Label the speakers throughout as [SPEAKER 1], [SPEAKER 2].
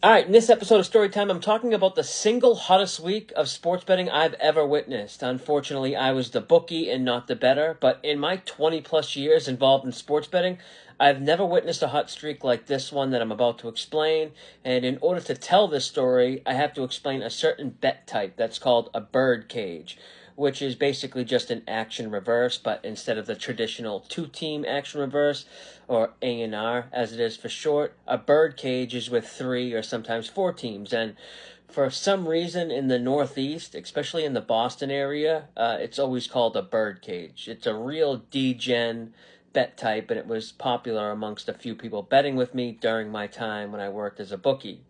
[SPEAKER 1] All right, in this episode of Storytime, I'm talking about the single hottest week of sports betting I've ever witnessed. Unfortunately, I was the bookie and not the bettor, but in my 20 plus years involved in sports betting, I've never witnessed a hot streak like this one that I'm about to explain. And in order to tell this story, I have to explain a certain bet type that's called a bird cage, which is basically just an action reverse, but instead of the traditional two-team action reverse, or A&R as it is for short, a bird cage is with 3 or sometimes 4 teams. And for some reason in the Northeast, especially in the Boston area, it's always called a bird cage. It's a real degen bet type, and it was popular amongst a few people betting with me during my time when I worked as a bookie.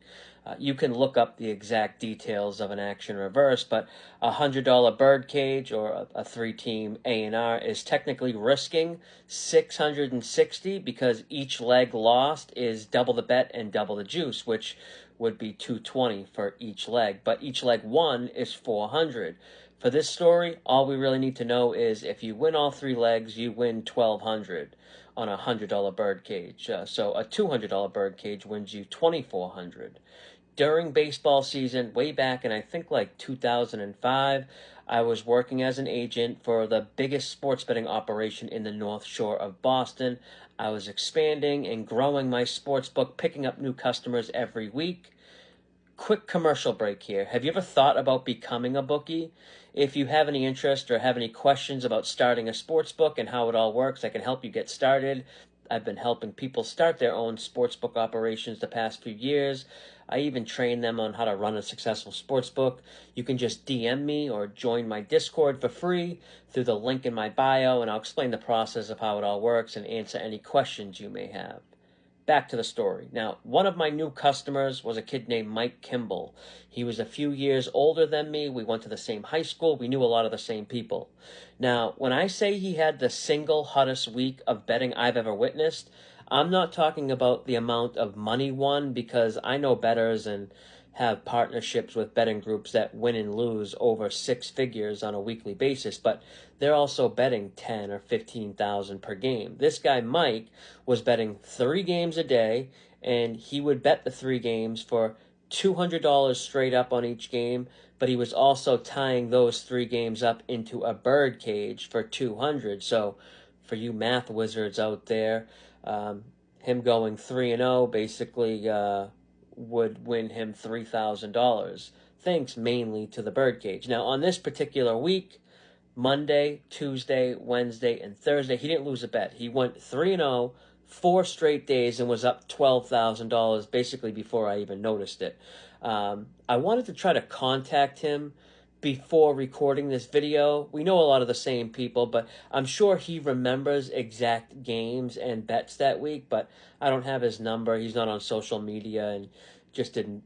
[SPEAKER 1] You can look up the exact details of an action reverse, but a $100 bird cage or a 3-team A&R is technically risking 660 because each leg lost is double the bet and double the juice, which would be 220 for each leg. But each leg won is 400. For this story, all we really need to know is if you win all 3 legs, you win 1,200 on a $100 bird cage. So a $200 bird cage wins you 2,400. During baseball season, way back in I think like 2005, I was working as an agent for the biggest sports betting operation in the North Shore of Boston. I was expanding and growing my sports book, picking up new customers every week. Quick commercial break here. Have you ever thought about becoming a bookie? If you have any interest or have any questions about starting a sports book and how it all works, I can help you get started. I've been helping people start their own sportsbook operations the past few years. I even train them on how to run a successful sportsbook. You can just DM me or join my Discord for free through the link in my bio, and I'll explain the process of how it all works and answer any questions you may have. Back to the story. Now, one of my new customers was a kid named Mike Kimball. He was a few years older than me. We went to the same high school. We knew a lot of the same people. Now, when I say he had the single hottest week of betting I've ever witnessed, I'm not talking about the amount of money won, because I know bettors and have partnerships with betting groups that win and lose over 6 figures on a weekly basis, but they're also betting 10 or 15,000 per game. This guy Mike was betting 3 games a day, and he would bet the 3 games for $200 straight up on each game, but he was also tying those 3 games up into a bird cage for 200. So for you math wizards out there, him going 3-0 basically would win him $3,000, thanks mainly to the birdcage. Now, on this particular week, Monday, Tuesday, Wednesday, and Thursday, he didn't lose a bet. He went 3-0, 4 straight days, and was up $12,000 basically before I even noticed it. I wanted to try to contact him before recording this video. We know a lot of the same people, but I'm sure he remembers exact games and bets that week, but I don't have his number. He's not on social media and just didn't,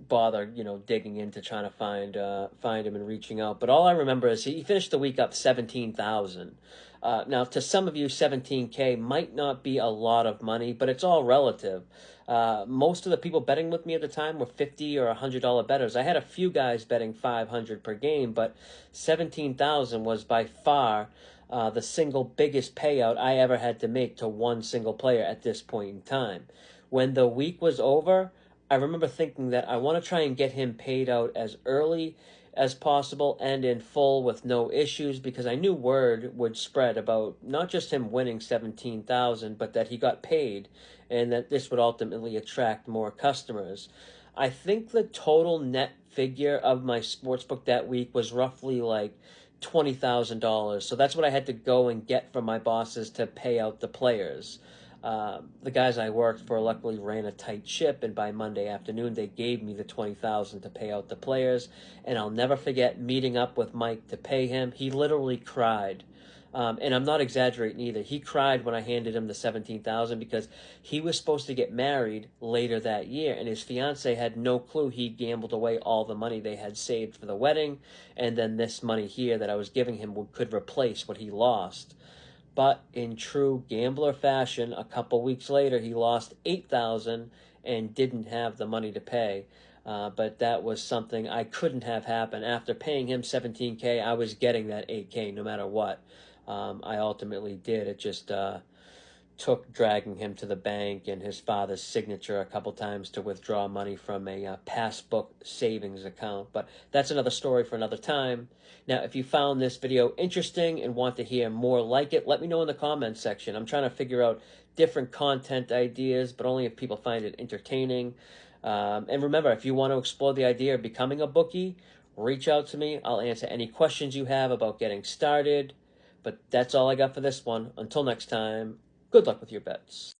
[SPEAKER 1] bother, digging into trying to find him and reaching out. But all I remember is he finished the week up 17,000. Now, to some of you, 17K might not be a lot of money, but it's all relative. Most of the people betting with me at the time were $50 or $100 bettors. I had a few guys betting 500 per game, but 17,000 was by far the single biggest payout I ever had to make to one single player at this point in time. When the week was over, I remember thinking that I want to try and get him paid out as early as possible and in full with no issues, because I knew word would spread about not just him winning 17,000, but that he got paid, and that this would ultimately attract more customers. I think the total net figure of my sportsbook that week was roughly like $20,000. So that's what I had to go and get from my bosses to pay out the players. The guys I worked for luckily ran a tight ship, and by Monday afternoon they gave me the $20,000 to pay out the players. And I'll never forget meeting up with Mike to pay him. He literally cried. And I'm not exaggerating either. He cried when I handed him the $17,000 because he was supposed to get married later that year, and his fiance had no clue he gambled away all the money they had saved for the wedding, and then this money here that I was giving him could replace what he lost. But in true gambler fashion, a couple weeks later, he lost $8,000 and didn't have the money to pay. But that was something I couldn't have happen. After paying him $17K, I was getting that $8K no matter what. I ultimately did. It just took dragging him to the bank and his father's signature a couple times to withdraw money from a passbook savings account. But that's another story for another time. Now, if you found this video interesting and want to hear more like it, let me know in the comments section. I'm trying to figure out different content ideas, but only if people find it entertaining. And remember, if you want to explore the idea of becoming a bookie, reach out to me. I'll answer any questions you have about getting started. But that's all I got for this one. Until next time, good luck with your bets.